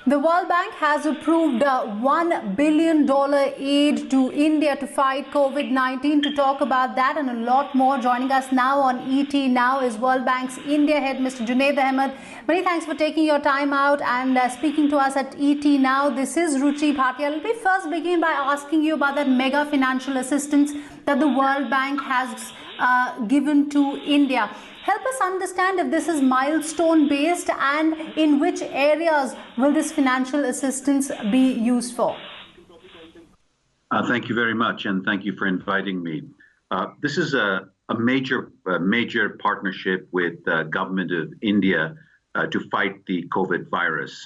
The World Bank has approved a $1 billion aid to India to fight COVID-19. To talk about that and a lot more, joining us now on ET Now is World Bank's India head, Mr. Junaid Ahmad. Many thanks for taking your time out and speaking to us at ET Now. This is Ruchi Bhatia. Let me first begin by asking you about that mega financial assistance that the World Bank has given to India. Help us understand if this is milestone based and in which areas will this financial assistance be used for? Thank you very much, and thank you for inviting me. This is a major partnership with the government of India to fight the COVID virus.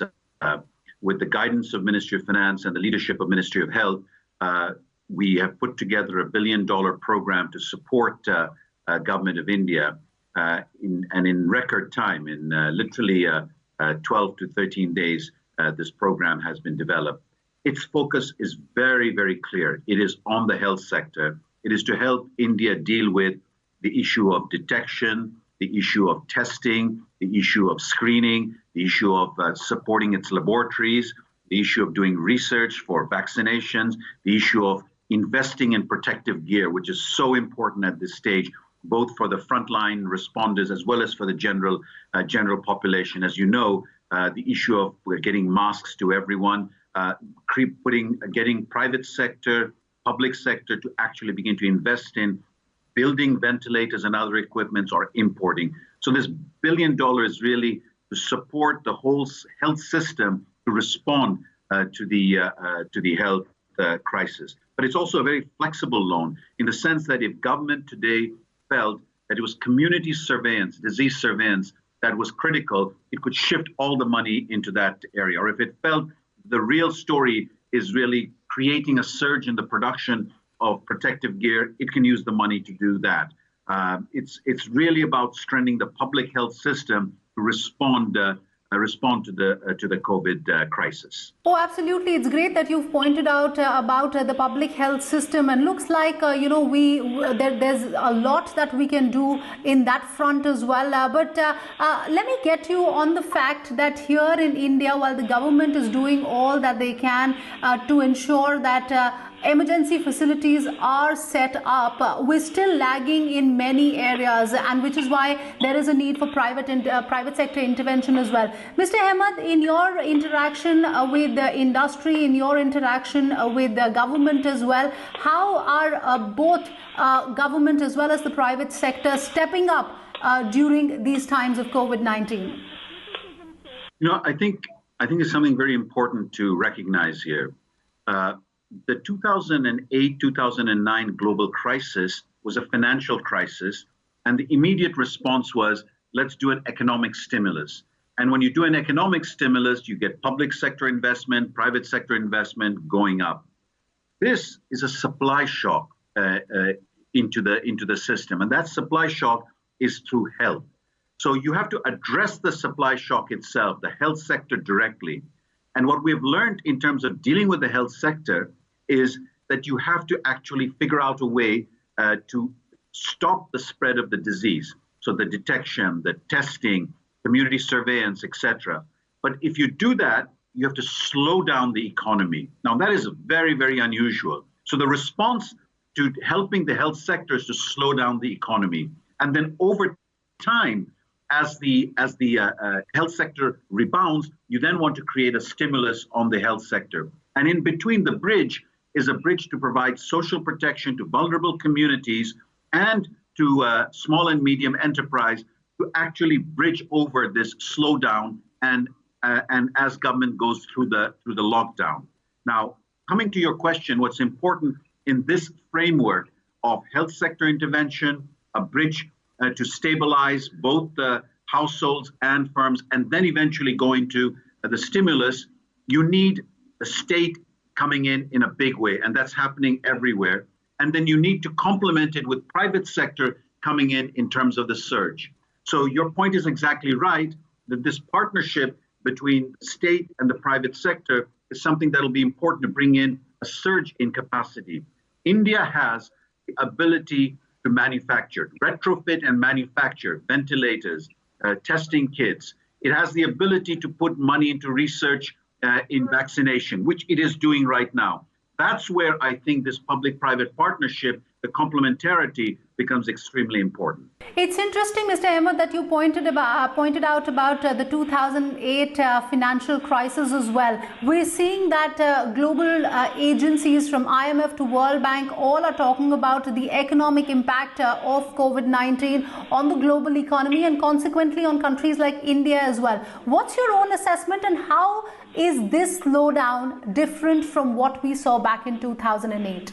With the guidance of Ministry of Finance and the leadership of Ministry of Health, we have put together a $1 billion program to support government of India. In record time, in literally 12 to 13 days, this program has been developed. Its focus is very, very clear. It is on the health sector. It is to help India deal with the issue of detection, the issue of testing, the issue of screening, the issue of supporting its laboratories, the issue of doing research for vaccinations, the issue of investing in protective gear, which is so important at this stage, both for the frontline responders as well as for the general population. As you know, the issue of getting masks to everyone, getting private sector, public sector to actually begin to invest in building ventilators and other equipments or importing. So this $1 billion is really to support the whole health system to respond to the health crisis. But it's also a very flexible loan in the sense that if government today felt that it was community surveillance, disease surveillance that was critical, it could shift all the money into that area. Or if it felt the real story is really creating a surge in the production of protective gear, it can use the money to do that. It's really about strengthening the public health system to respond to the COVID crisis. Oh, absolutely. It's great that you've pointed out about the public health system, and looks like there's a lot that we can do in that front as well. But let me get you on the fact that here in India, while the government is doing all that they can to ensure that emergency facilities are set up, we're still lagging in many areas, and which is why there is a need for private sector intervention as well. Mr. Ahmad, in your interaction with the industry, in your interaction with the government as well, how are both government as well as the private sector stepping up during these times of COVID-19? I think it's something very important to recognize here. The 2008-2009 global crisis was a financial crisis, and the immediate response was, let's do an economic stimulus. And when you do an economic stimulus, you get public sector investment, private sector investment going up. This is a supply shock into the system, and that supply shock is through health. So you have to address the supply shock itself, the health sector directly. And what we've learned in terms of dealing with the health sector is that you have to actually figure out a way to stop the spread of the disease. So the detection, the testing, community surveillance, etc. But if you do that, you have to slow down the economy. Now that is very, very unusual. So the response to helping the health sector is to slow down the economy. And then over time, as the health sector rebounds, you then want to create a stimulus on the health sector. And in between, the bridge is a bridge to provide social protection to vulnerable communities and to small and medium enterprise to actually bridge over this slowdown and as government goes through the lockdown. Now, coming to your question, what's important in this framework of health sector intervention, a bridge to stabilize both the households and firms, and then eventually going to the stimulus, you need the state coming in a big way, and that's happening everywhere. And then you need to complement it with private sector coming in terms of the surge. So your point is exactly right, that this partnership between the state and the private sector is something that will be important to bring in a surge in capacity. India has the ability to manufacture, retrofit and manufacture ventilators, testing kits. It has the ability to put money into research in vaccination, which it is doing right now. That's where I think this public-private partnership, the complementarity, becomes extremely important. It's interesting, Mr. Ahmad, that you pointed out about the 2008 financial crisis as well. We're seeing that global agencies from IMF to World Bank all are talking about the economic impact of COVID-19 on the global economy and consequently on countries like India as well. What's your own assessment, and how is this slowdown different from what we saw back in 2008?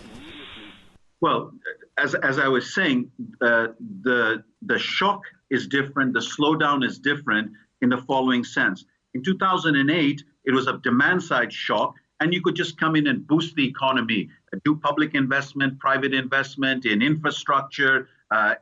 Well, as I was saying, the shock is different, the slowdown is different in the following sense. In 2008, it was a demand-side shock, and you could just come in and boost the economy, do public investment, private investment in infrastructure,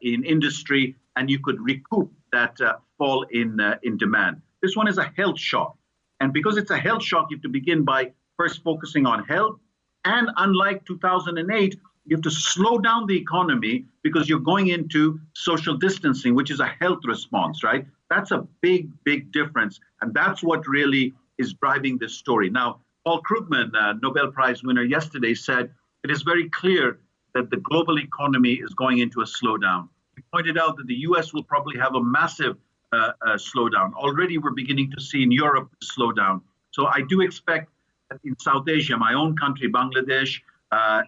in industry, and you could recoup that fall in demand. This one is a health shock. And because it's a health shock, you have to begin by first focusing on health. And unlike 2008, you have to slow down the economy because you're going into social distancing, which is a health response, right? That's a big, big difference. And that's what really is driving this story. Now, Paul Krugman, Nobel Prize winner yesterday, said it is very clear that the global economy is going into a slowdown. He pointed out that the US will probably have a massive slowdown. Already we're beginning to see in Europe a slowdown. So I do expect that in South Asia, my own country, Bangladesh,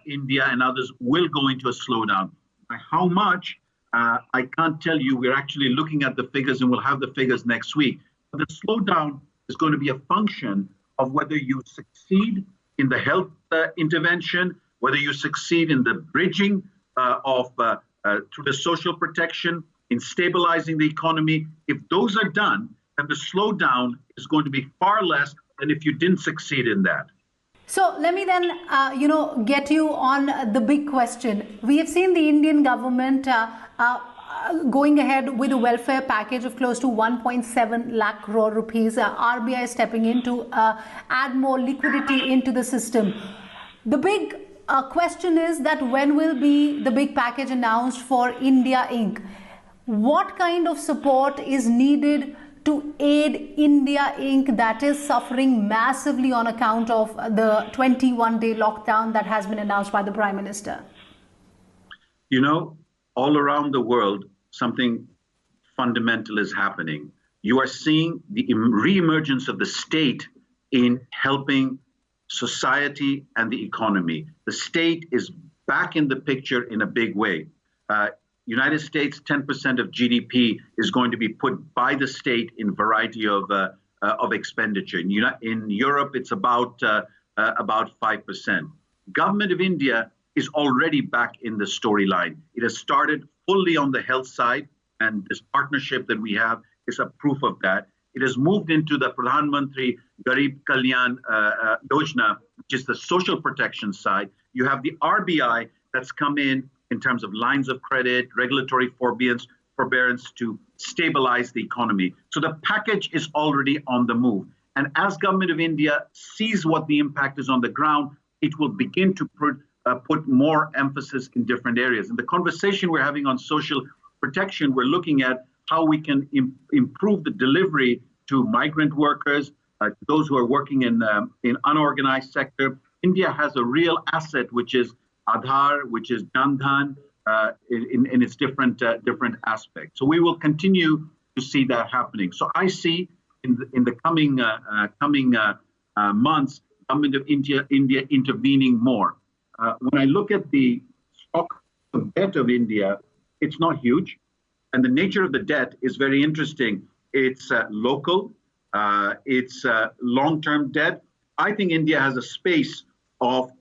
India and others will go into a slowdown. By how much, I can't tell you. We're actually looking at the figures and we'll have the figures next week. But the slowdown is going to be a function of whether you succeed in the health intervention, whether you succeed in the bridging through the social protection, in stabilizing the economy. If those are done, then the slowdown is going to be far less than if you didn't succeed in that. So let me then, get you on the big question. We have seen the Indian government going ahead with a welfare package of close to 1.7 lakh crore rupees. RBI stepping in to add more liquidity into the system. The big question is that when will be the big package announced for India Inc.? What kind of support is needed to aid India Inc. that is suffering massively on account of the 21-day lockdown that has been announced by the Prime Minister? You know, all around the world, something fundamental is happening. You are seeing the re-emergence of the state in helping society and the economy. The state is back in the picture in a big way. United States, 10% of GDP is going to be put by the state in variety of expenditure. In Europe, it's about 5%. Government of India is already back in the storyline. It has started fully on the health side, and this partnership that we have is a proof of that. It has moved into the Pradhan Mantri Garib Kalyan Yojana, which is the social protection side. You have the RBI that's come in terms of lines of credit, regulatory forbearance to stabilize the economy. So the package is already on the move. And as Government of India sees what the impact is on the ground, it will begin to put more emphasis in different areas. In the conversation we're having on social protection, we're looking at how we can improve the delivery to migrant workers, those who are working in unorganized sector. India has a real asset, which is Aadhaar, which is Jan Dhan, in its different aspects. So we will continue to see that happening. So I see in the coming months, Government of India intervening more. When I look at the stock of debt of India, it's not huge, and the nature of the debt is very interesting. It's local, it's long-term debt. I think India has a space of,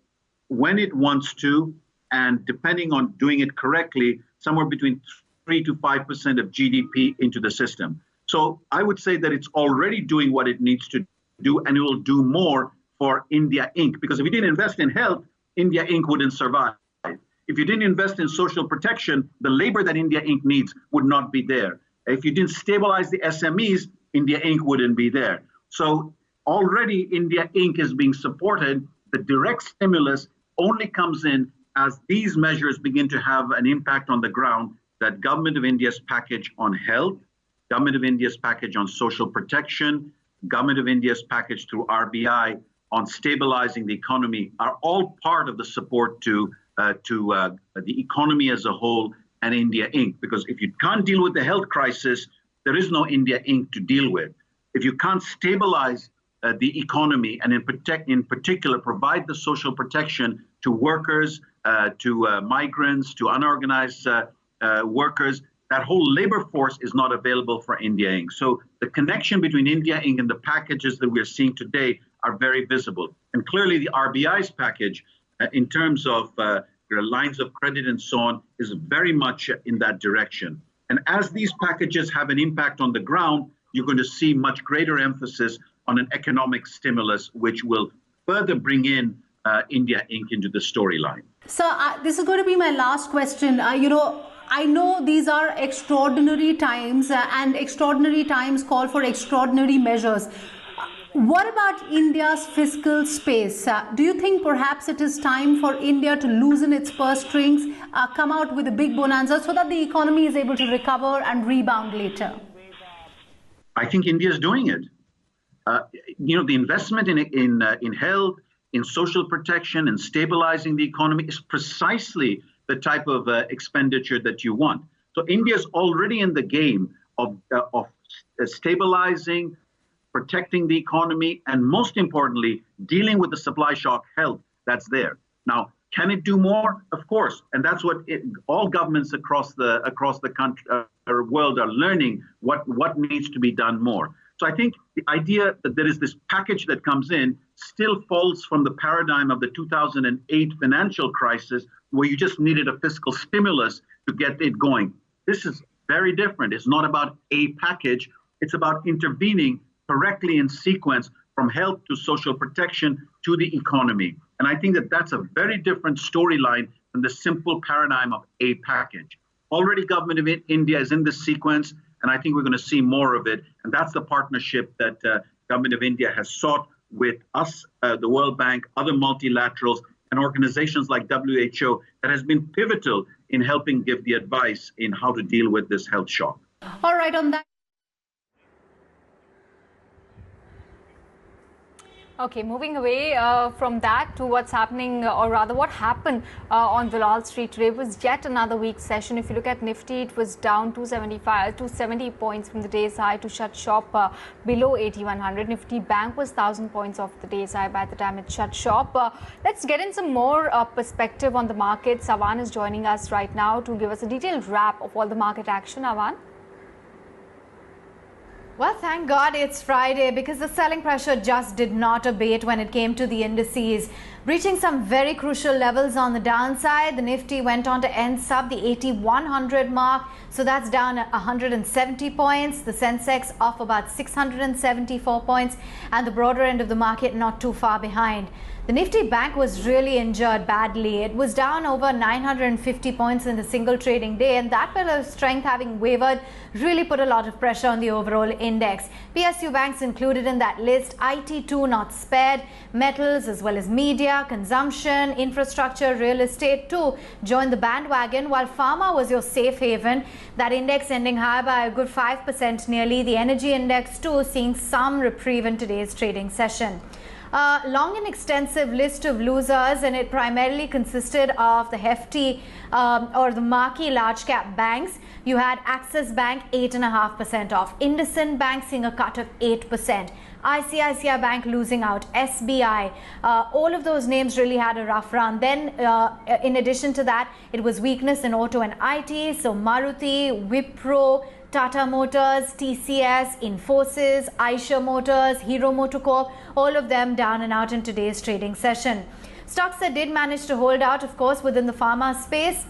when it wants to, and depending on doing it correctly, somewhere between 3 to 5% of GDP into the system. So I would say that it's already doing what it needs to do, and it will do more for India Inc. Because if you didn't invest in health, India Inc. wouldn't survive. If you didn't invest in social protection, the labor that India Inc. needs would not be there. If you didn't stabilize the SMEs, India Inc. wouldn't be there. So already India Inc. is being supported. The direct stimulus only comes in as these measures begin to have an impact on the ground, that Government of India's package on health, Government of India's package on social protection, Government of India's package through RBI on stabilizing the economy are all part of the support to the economy as a whole and India Inc. Because if you can't deal with the health crisis, there is no India Inc. to deal with. If you can't stabilize the economy and in particular provide the social protection to workers, to migrants, to unorganized workers, that whole labor force is not available for India Inc. So the connection between India Inc. and the packages that we're seeing today are very visible. And clearly the RBI's package in terms of lines of credit and so on is very much in that direction. And as these packages have an impact on the ground, you're going to see much greater emphasis on an economic stimulus, which will further bring in India Inc. into the storyline. So this is going to be my last question. I know these are extraordinary times and extraordinary times call for extraordinary measures. What about India's fiscal space? Do you think perhaps it is time for India to loosen its purse strings, come out with a big bonanza so that the economy is able to recover and rebound later? I think India is doing it. The investment in health, in social protection, and stabilizing the economy is precisely the type of expenditure that you want. So India is already in the game of stabilizing, protecting the economy, and most importantly, dealing with the supply shock health that's there. Now, can it do more? Of course, and that's what all governments across the country, world are learning what needs to be done more. So I think the idea that there is this package that comes in still falls from the paradigm of the 2008 financial crisis, where you just needed a fiscal stimulus to get it going. This is very different. It's not about a package. It's about intervening correctly in sequence from health to social protection to the economy. And I think that that's a very different storyline than the simple paradigm of a package. Already government of India is in this sequence, and I think we're going to see more of it. And that's the partnership that government of India has sought with us, the World Bank, other multilaterals, and organizations like WHO that has been pivotal in helping give the advice in how to deal with this health shock. All right, on that. Okay, moving away from that to what's happening, or rather what happened on the Wall Street today was yet another weak session. If you look at Nifty, it was down 270 points from the day's high to shut shop below 8100. Nifty Bank was 1,000 points off the day's high by the time it shut shop. Let's get in some more perspective on the market. Avan is joining us right now to give us a detailed wrap of all the market action. Avan? Well, thank God it's Friday, because the selling pressure just did not abate when it came to the indices. Reaching some very crucial levels on the downside, the Nifty went on to end sub the 8100 mark. So that's down 170 points. The Sensex off about 674 points, and the broader end of the market not too far behind. The Nifty Bank was really injured badly. It was down over 950 points in the single trading day, and that bit of strength having wavered really put a lot of pressure on the overall index. PSU banks included in that list, IT2 not spared, metals as well as media, consumption, infrastructure, real estate too joined the bandwagon, while pharma was your safe haven. That index ending higher by a good 5% nearly. The energy index too seeing some reprieve in today's trading session. Long and extensive list of losers, and it primarily consisted of the hefty or the marquee large cap banks. You had Axis Bank 8.5% off, IndusInd Bank seeing a cut of 8%, ICICI Bank losing out, SBI, all of those names really had a rough run. Then in addition to that, it was weakness in auto and IT, so Maruti, Wipro, Tata Motors, TCS, Infosys, Eicher Motors, Hero MotoCorp, all of them down and out in today's trading session. Stocks that did manage to hold out, of course, within the pharma space.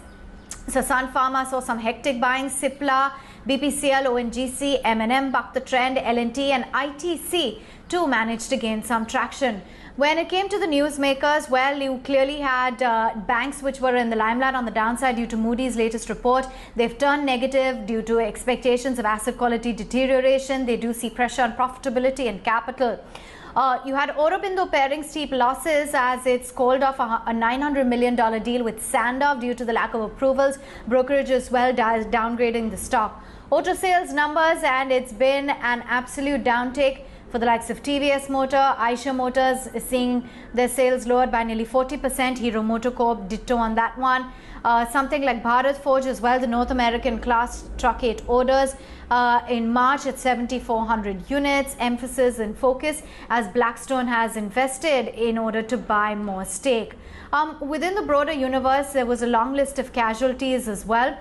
So Sun Pharma saw some hectic buying, Cipla, BPCL, ONGC, M&M bucked the trend, L&T and ITC too managed to gain some traction. When it came to the newsmakers, well, you clearly had banks which were in the limelight on the downside due to Moody's latest report. They've turned negative due to expectations of asset quality deterioration. They do see pressure on profitability and capital. You had Aurobindo pairing steep losses as it's called off a $900 million deal with Sandoff due to the lack of approvals. Brokerage as well downgrading the stock. Auto sales numbers, and it's been an absolute downtake. For the likes of TVS Motor, Eicher Motors is seeing their sales lowered by nearly 40%. Hero MotoCorp ditto on that one. Something like Bharat Forge as well, the North American Class Truck 8 orders in March at 7,400 units. Emphasis and focus as Blackstone has invested in order to buy more stake. Within the broader universe, there was a long list of casualties as well.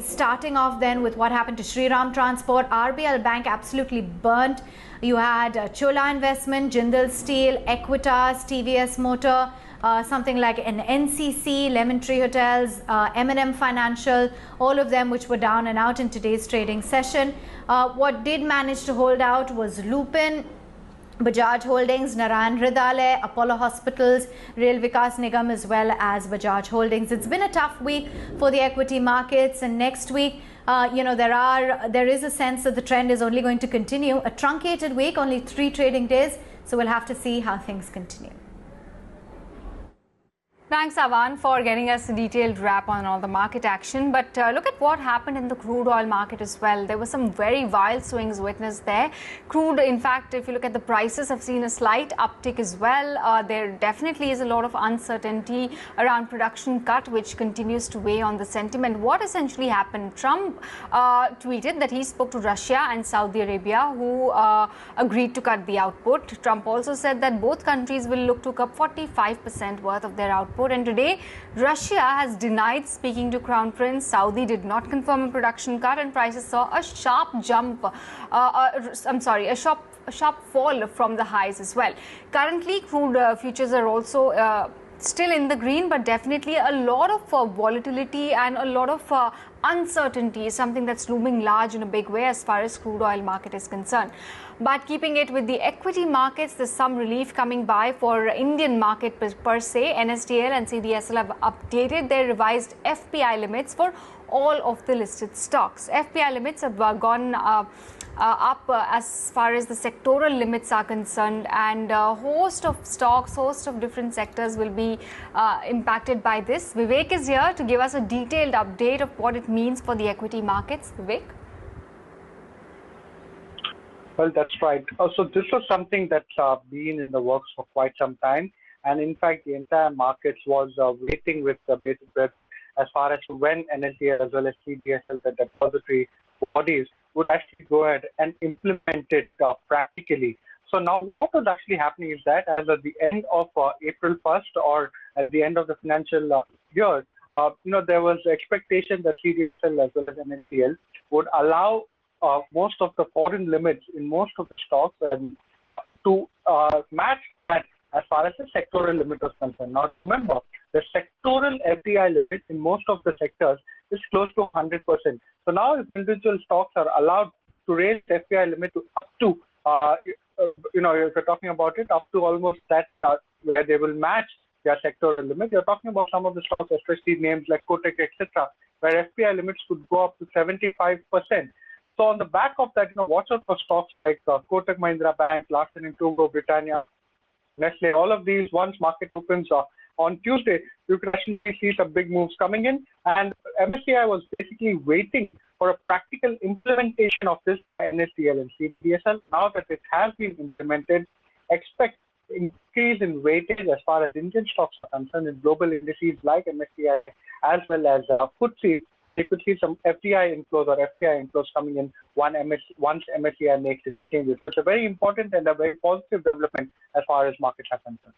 Starting off then with what happened to Shriram Transport, RBL Bank absolutely burnt. You had Chola Investment, Jindal Steel, Equitas, TVS Motor, something like an NCC, Lemon Tree Hotels, M&M Financial, all of them which were down and out in today's trading session. What did manage to hold out was Lupin, Bajaj Holdings, Narayan Hridayalaya, Apollo Hospitals, Rail Vikas Nigam as well as Bajaj Holdings. It's been a tough week for the equity markets, and next week there is a sense that the trend is only going to continue. A truncated week, only 3 trading days, so we'll have to see how things continue. Thanks, Avan, for getting us a detailed wrap on all the market action. But look at what happened in the crude oil market as well. There were some very wild swings witnessed there. Crude, in fact, if you look at the prices, have seen a slight uptick as well. There definitely is a lot of uncertainty around production cut, which continues to weigh on the sentiment. What essentially happened? Trump tweeted that he spoke to Russia and Saudi Arabia, who agreed to cut the output. Trump also said that both countries will look to cut 45% worth of their output. And today, Russia has denied speaking to Crown Prince. Saudi did not confirm a production cut, and prices saw a sharp jump. A sharp fall from the highs as well. Currently, crude futures are also still in the green, but definitely a lot of volatility and a lot of uncertainty is something that's looming large in a big way as far as crude oil market is concerned. But keeping it with the equity markets, there's some relief coming by for Indian market per se. NSDL and CDSL have updated their revised FPI limits for all of the listed stocks. FPI limits have gone up as far as the sectoral limits are concerned, and a host of stocks, host of different sectors will be impacted by this. Vivek is here to give us a detailed update of what it means for the equity markets. Vivek? Well, that's right. So this was something that's been in the works for quite some time, and in fact, the entire markets was waiting with bated breath as far as when NSDL as well as CDSL, the depository bodies, would actually go ahead and implement it practically. So now what was actually happening is that as at the end of April 1st or at the end of the financial year, there was expectation that CDSL as well as NSDL would allow most of the foreign limits in most of the stocks to match that as far as the sectoral limit is concerned. Now remember, the sectoral FDI limit in most of the sectors is close to 100%. So now if individual stocks are allowed to raise the FDI limit to up to, if you're talking about it, up to almost that where they will match their sectoral limit. You're talking about some of the stocks, especially names like Kotak, etc., where FPI limits could go up to 75%. So on the back of that, watch out for stocks like Kotak Mahindra Bank, Larsen & Toubro, Britannia, Nestle. All of these, once market opens on Tuesday, you can actually see some big moves coming in. And MSCI was basically waiting for a practical implementation of this by NSDL and CDSL. Now that it has been implemented, expect increase in weightage as far as Indian stocks are concerned in global indices like MSCI as well as FTSE. You could see some FDI inflows or FPI inflows coming in once MSCI makes its changes. It's a very important and a very positive development as far as markets are concerned.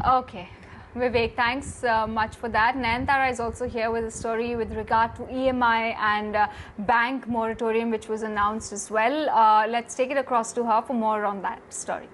Okay. Vivek, thanks much for that. Nayantara is also here with a story with regard to EMI and bank moratorium, which was announced as well. Let's take it across to her for more on that story.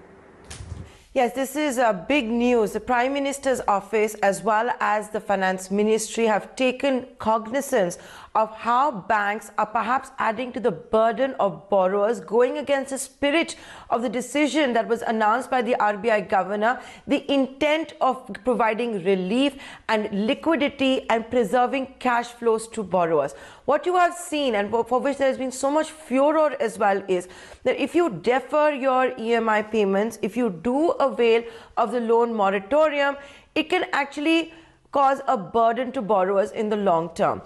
Yes, this is big news. The Prime Minister's office as well as the Finance Ministry have taken cognizance of how banks are perhaps adding to the burden of borrowers, going against the spirit of the decision that was announced by the RBI governor, the intent of providing relief and liquidity and preserving cash flows to borrowers. What you have seen, and for which there has been so much furor as well, is that if you defer your EMI payments, if you do avail of the loan moratorium, it can actually cause a burden to borrowers in the long term.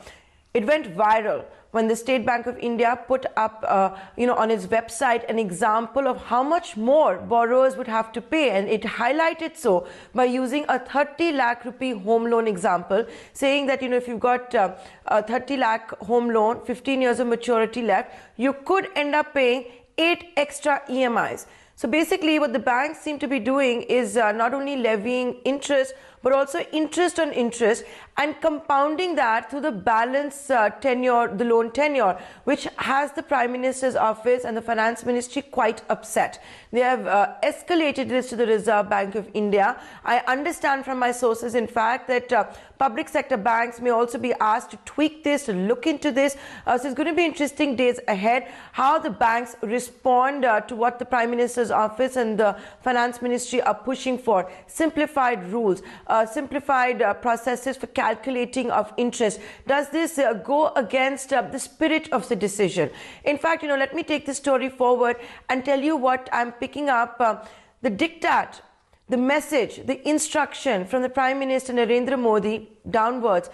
It went viral when the State Bank of India put up, on its website an example of how much more borrowers would have to pay, and it highlighted so by using a 30 lakh rupee home loan example, saying that if you've got a 30 lakh home loan, 15 years of maturity left, you could end up paying 8 extra EMIs. So basically what the banks seem to be doing is not only levying interest, but also interest on interest, and compounding that through the balance tenure, the loan tenure, which has the Prime Minister's office and the Finance Ministry quite upset. They have escalated this to the Reserve Bank of India. I understand from my sources, in fact, that public sector banks may also be asked to tweak this, to look into this. So it's going to be interesting days ahead, how the banks respond to what the Prime Minister's office and the Finance Ministry are pushing for. Simplified rules, simplified processes for calculating of interest. Does this go against the spirit of the decision? In fact, let me take this story forward and tell you what I'm picking up. The diktat, the message, the instruction from the Prime Minister Narendra Modi downwards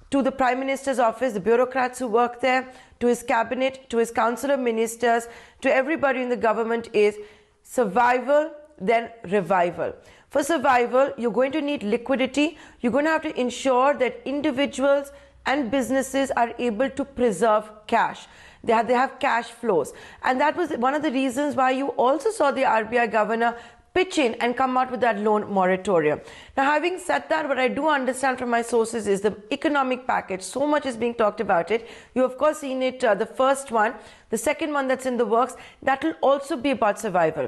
to the Prime Minister's office, the bureaucrats who work there, to his cabinet, to his council of ministers, to everybody in the government is survival, then revival. For survival, you're going to need liquidity. You're going to have to ensure that individuals and businesses are able to preserve cash. They have cash flows. And that was one of the reasons why you also saw the RBI governor pitch in and come out with that loan moratorium. Now, having said that, what I do understand from my sources is the economic package. So much is being talked about it. You of course seen it, the first one, the second one that's in the works, that will also be about survival.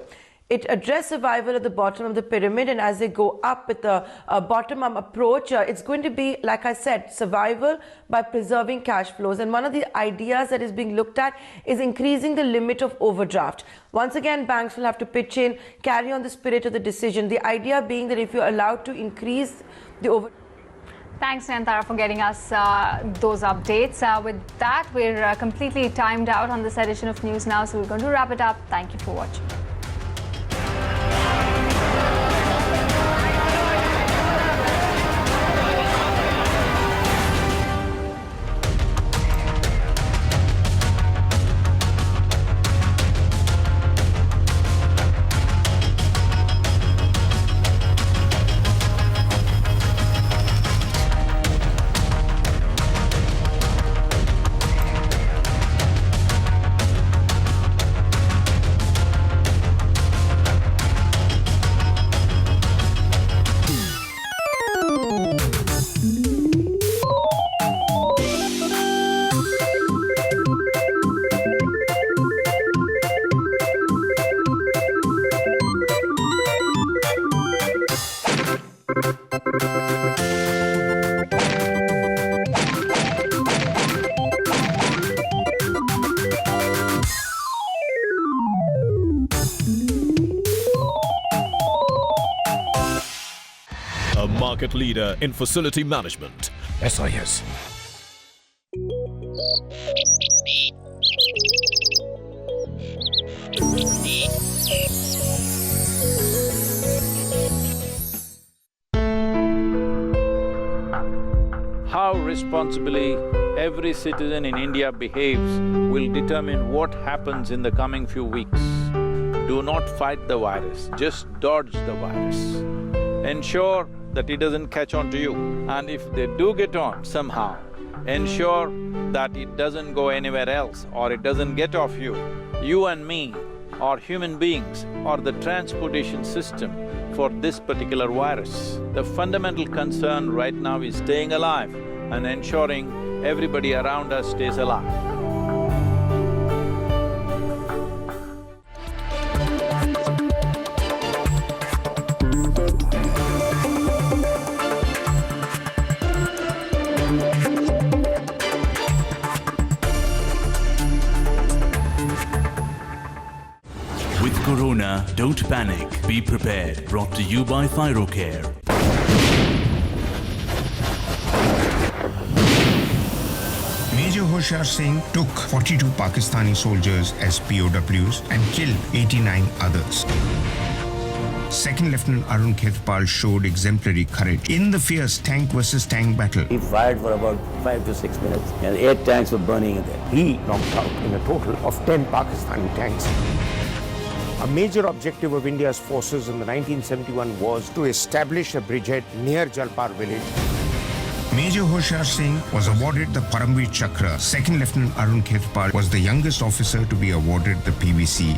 It addressed survival at the bottom of the pyramid, and as they go up with the bottom-up approach, it's going to be, like I said, survival by preserving cash flows. And one of the ideas that is being looked at is increasing the limit of overdraft. Once again, banks will have to pitch in, carry on the spirit of the decision. The idea being that if you're allowed to increase the overdraft. Thanks, Nayantara, for getting us those updates. With that, we're completely timed out on this edition of News Now, so we're going to wrap it up. Thank you for watching. Market leader in facility management. SIS. How responsibly every citizen in India behaves will determine what happens in the coming few weeks. Do not fight the virus, just dodge the virus. Ensure that it doesn't catch on to you, and if they do get on somehow, ensure that it doesn't go anywhere else or it doesn't get off you. You and me are human beings or the transportation system for this particular virus. The fundamental concern right now is staying alive and ensuring everybody around us stays alive. Corona, don't panic, be prepared. Brought to you by Thyrocare. Major Hoshiyar Singh took 42 Pakistani soldiers as POWs and killed 89 others. Second Lieutenant Arun Khetpal showed exemplary courage in the fierce tank versus tank battle. He fired for about 5 to 6 minutes and 8 tanks were burning there. He knocked out in a total of 10 Pakistani tanks. A major objective of India's forces in the 1971 was to establish a bridgehead near Jalpar village. Major Hoshar Singh was awarded the Paramveer Chakra. Second Lieutenant Arun Khetpal was the youngest officer to be awarded the PVC.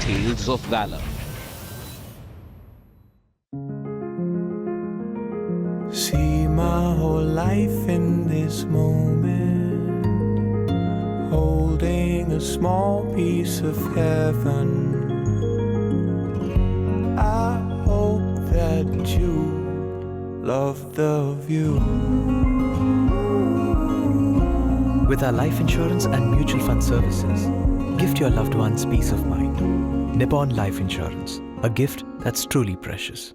Tales of Valor. See my whole life in this moment, holding a small piece of heaven. I hope that you love the view. With our life insurance and mutual fund services, gift your loved ones peace of mind. Nippon Life Insurance, a gift that's truly precious.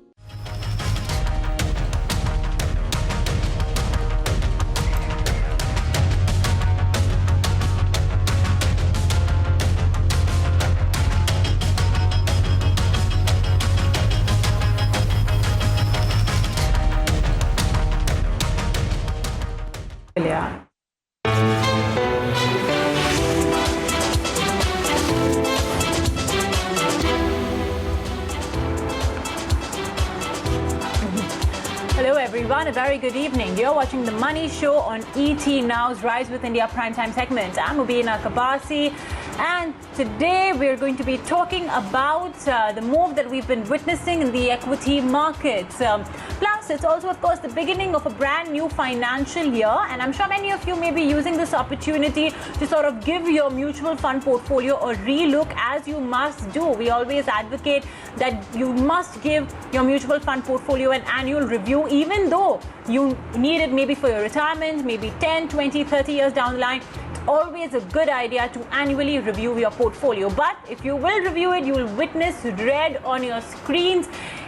Hello everyone, a very good evening. You're watching The Money Show on ET Now's Rise with India Primetime segment. I'm Mubina Kabasi, and today we're going to be talking about the move that we've been witnessing in the equity markets. Plus, it's also, of course, the beginning of a brand new financial year, and I'm sure many of you may be using this opportunity to sort of give your mutual fund portfolio a relook, as you must do. We always advocate that you must give your mutual fund portfolio an annual review, even though you need it maybe for your retirement, maybe 10, 20, 30 years down the line. It's always a good idea to annually review your portfolio. But if you will review it, you will witness red on your screens.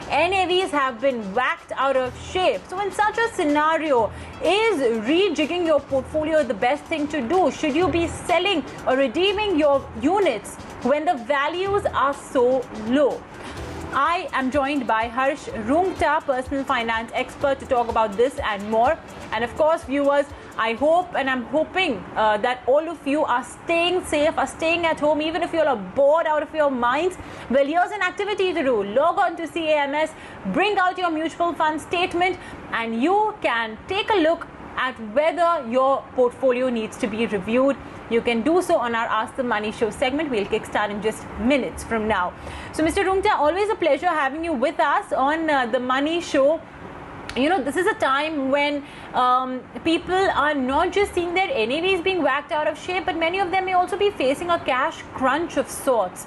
NAVs have been whacked out of shape. So in such a scenario, is rejigging your portfolio the best thing to do? Should you be selling or redeeming your units when the values are so low? I am joined by Harsh Rungta, personal finance expert, to talk about this and more. And of course, viewers, I hope and I'm hoping that all of you are staying safe, are staying at home, even if you're bored out of your minds. Well, here's an activity to do. Log on to CAMS, bring out your mutual fund statement, and you can take a look at whether your portfolio needs to be reviewed. You can do so on our Ask the Money Show segment. We'll kickstart in just minutes from now. So, Mr. Rungta, always a pleasure having you with us on the Money Show. You know, this is a time when people are not just seeing their NAVs being whacked out of shape, but many of them may also be facing a cash crunch of sorts.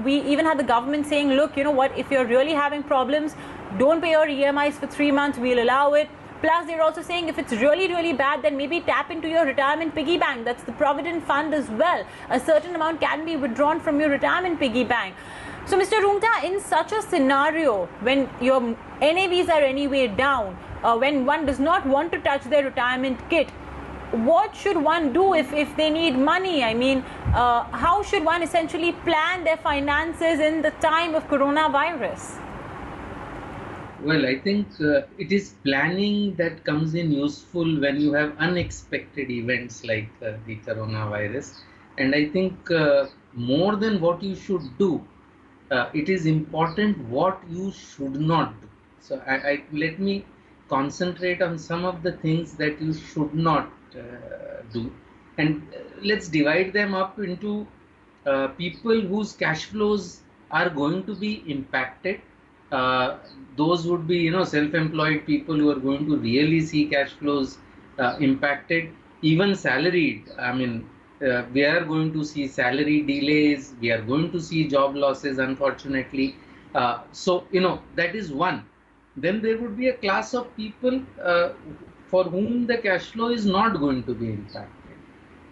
We even had the government saying, look, you know what, if you're really having problems, don't pay your EMIs for 3 months, we'll allow it. Plus, they're also saying if it's really, really bad, then maybe tap into your retirement piggy bank. That's the Provident Fund as well. A certain amount can be withdrawn from your retirement piggy bank. So, Mr. Rungta, in such a scenario, when your NAVs are anyway down, when one does not want to touch their retirement kit, what should one do if they need money? I mean, how should one essentially plan their finances in the time of coronavirus? Well, I think it is planning that comes in useful when you have unexpected events like the coronavirus. And I think more than what you should do, it is important what you should not do. So let me concentrate on some of the things that you should not do. And let's divide them up into people whose cash flows are going to be impacted. Those would be, self-employed people who are going to really see cash flows impacted. Even salaried, we are going to see salary delays. We are going to see job losses, unfortunately. So, that is one. Then there would be a class of people for whom the cash flow is not going to be impacted.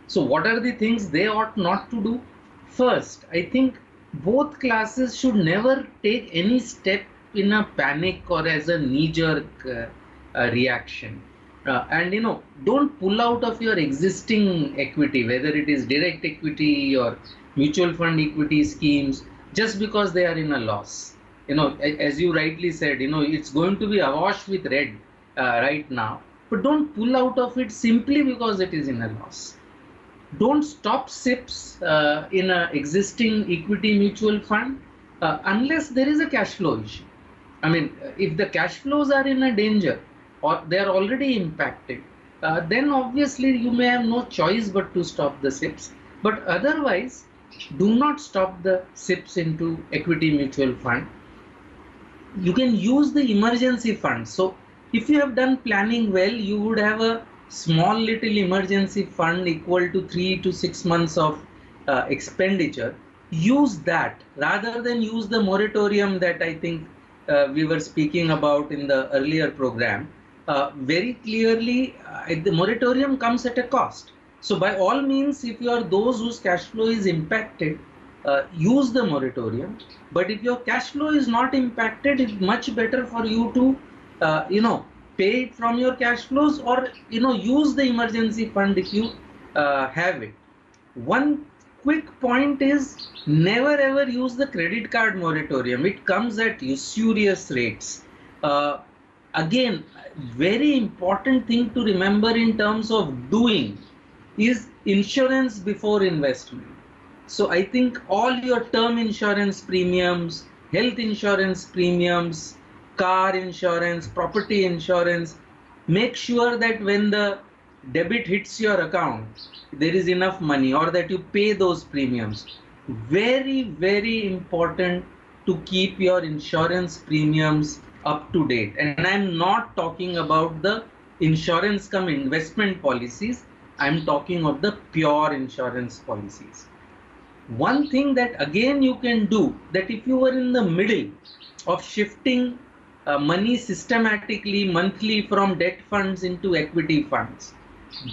So what are the things they ought not to do? First, I think both classes should never take any step in a panic or as a knee-jerk reaction. And don't pull out of your existing equity, whether it is direct equity or mutual fund equity schemes, just because they are in a loss. As you rightly said, it's going to be awash with red right now, but don't pull out of it simply because it is in a loss. Don't stop SIPs in an existing equity mutual fund unless there is a cash flow issue. I mean, if the cash flows are in a danger or they are already impacted, then obviously you may have no choice but to stop the SIPs. But otherwise, do not stop the SIPs into equity mutual fund. You can use the emergency fund. So if you have done planning well, you would have a small little emergency fund equal to 3 to 6 months of expenditure. Use that rather than use the moratorium that I think we were speaking about in the earlier program. Very clearly, the moratorium comes at a cost. So by all means, if you are those whose cash flow is impacted, use the moratorium. But if your cash flow is not impacted, it's much better for you to, pay it from your cash flows or, use the emergency fund if you have it. One quick point is never ever use the credit card moratorium. It comes at usurious rates. Again, very important thing to remember in terms of doing is insurance before investment. So I think all your term insurance premiums, health insurance premiums, car insurance, property insurance, make sure that when the debit hits your account, there is enough money or that you pay those premiums. Very, very important to keep your insurance premiums up to date. And I'm not talking about the insurance cum investment policies. I'm talking of the pure insurance policies. One thing that again you can do, that if you were in the middle of shifting money systematically monthly from debt funds into equity funds,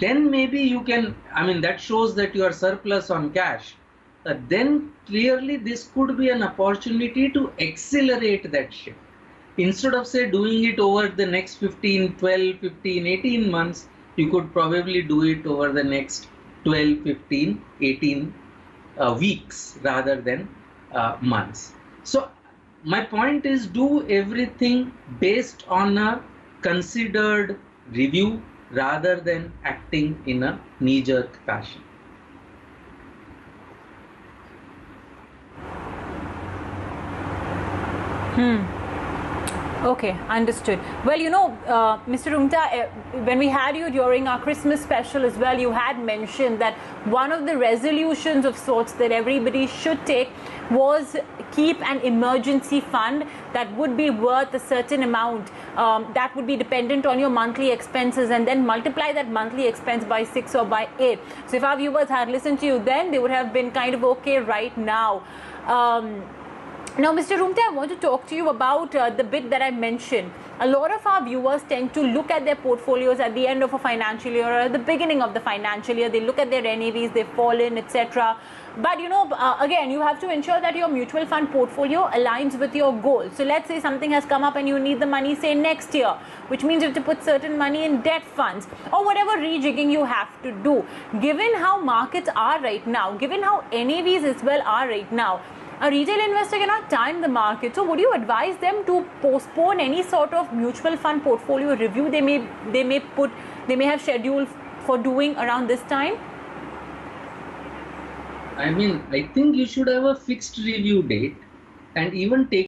then maybe you can, that shows that you are surplus on cash. Then clearly this could be an opportunity to accelerate that shift. Instead of say doing it over the next 15, 12, 15, 18 months, you could probably do it over the next 12, 15, 18 weeks rather than months. So my point is, do everything based on a considered review rather than acting in a knee-jerk fashion. Okay, understood. Well, Mr. Rumta, when we had you during our Christmas special as well, you had mentioned that one of the resolutions of sorts that everybody should take was keep an emergency fund that would be worth a certain amount that would be dependent on your monthly expenses, and then multiply that monthly expense by 6 or by 8. So if our viewers had listened to you then, they would have been kind of okay right now. Now, Mr. Rumta, I want to talk to you about the bit that I mentioned. A lot of our viewers tend to look at their portfolios at the end of a financial year or at the beginning of the financial year. They look at their NAVs, they fall in, etc. But, again, you have to ensure that your mutual fund portfolio aligns with your goals. So let's say something has come up and you need the money, say, next year, which means you have to put certain money in debt funds or whatever rejigging you have to do. Given how markets are right now, given how NAVs as well are right now, a retail investor cannot time the market. So would you advise them to postpone any sort of mutual fund portfolio review they may have scheduled for doing around this time? I think you should have a fixed review date and even take